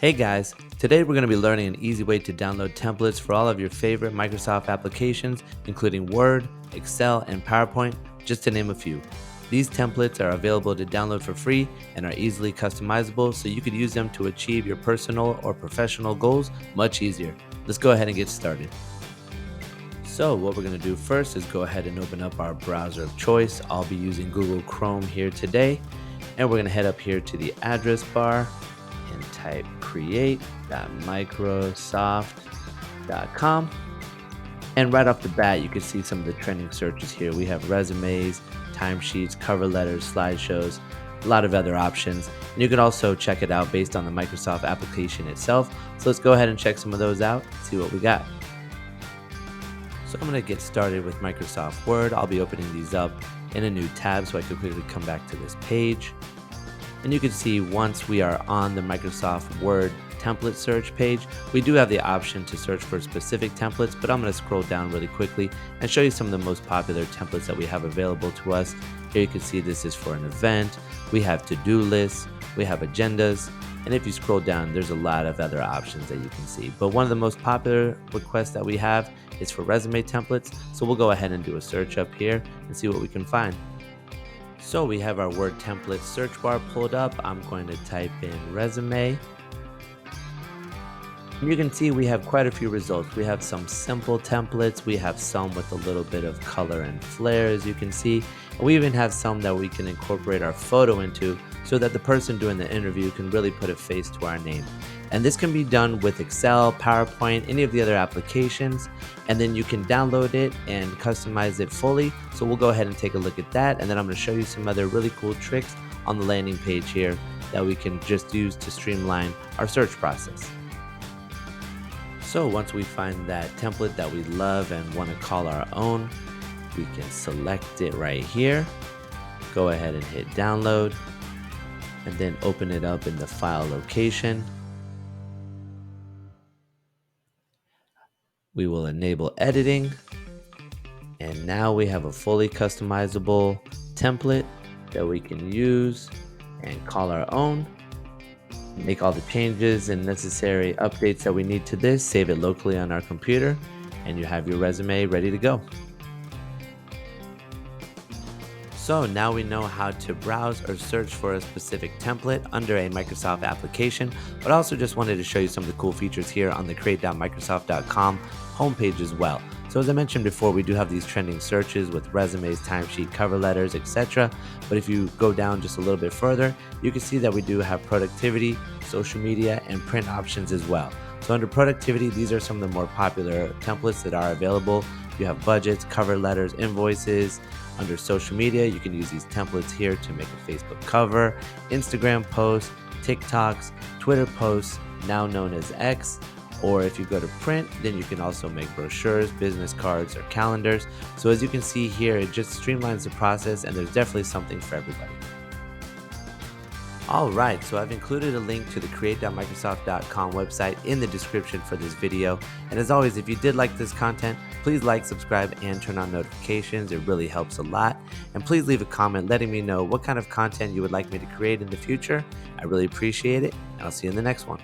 Hey guys, today we're going to be learning an easy way to download templates for all of your favorite Microsoft applications, including Word, Excel, and PowerPoint, just to name a few. These templates are available to download for free and are easily customizable, so you could use them to achieve your personal or professional goals much easier. Let's go ahead and get started. So what we're going to do first is go ahead and open up our browser of choice. I'll be using Google Chrome here today, and we're going to head up here to the address bar and type create.microsoft.com. And right off the bat, you can see some of the trending searches here. We have resumes, timesheets, cover letters, slideshows, a lot of other options. And you can also check it out based on the Microsoft application itself. So let's go ahead and check some of those out, see what we got. So I'm going to get started with Microsoft Word. I'll be opening these up in a new tab so I can quickly come back to this page. And you can see once we are on the Microsoft Word template search page, we do have the option to search for specific templates, but I'm going to scroll down really quickly and show you some of the most popular templates that we have available to us. Here you can see this is for an event. We have to-do lists, we have agendas, and if you scroll down, there's a lot of other options that you can see. But one of the most popular requests that we have is for resume templates. So we'll go ahead and do a search up here and see what we can find. So we have our Word template search bar pulled up. I'm going to type in resume. And you can see we have quite a few results. We have some simple templates. We have some with a little bit of color and flair, as you can see. And we even have some that we can incorporate our photo into so that the person doing the interview can really put a face to our name. And this can be done with Excel, PowerPoint, any of the other applications, and then you can download it and customize it fully. So we'll go ahead and take a look at that, and then I'm going to show you some other really cool tricks on the landing page here that we can just use to streamline our search process. So once we find that template that we love and want to call our own, we can select it right here, go ahead and hit download, and then open it up in the file location. We will enable editing, and now we have a fully customizable template that we can use and call our own. Make all the changes and necessary updates that we need to this, save it locally on our computer, and you have your resume ready to go. So now we know how to browse or search for a specific template under a Microsoft application, but I also just wanted to show you some of the cool features here on the create.microsoft.com homepage as well. So as I mentioned before, we do have these trending searches with resumes, timesheet, cover letters, etc. But if you go down just a little bit further, you can see that we do have productivity, social media, and print options as well. So under productivity, these are some of the more popular templates that are available. You have budgets, cover letters, invoices. Under social media, you can use these templates here to make a Facebook cover, Instagram posts, TikToks, Twitter posts, now known as X. Or if you go to print, then you can also make brochures, business cards, or calendars. So as you can see here, it just streamlines the process, and there's definitely something for everybody. Alright, so I've included a link to the create.microsoft.com website in the description for this video. And as always, if you did like this content, please like, subscribe, and turn on notifications. It really helps a lot. And please leave a comment letting me know what kind of content you would like me to create in the future. I really appreciate it, and I'll see you in the next one.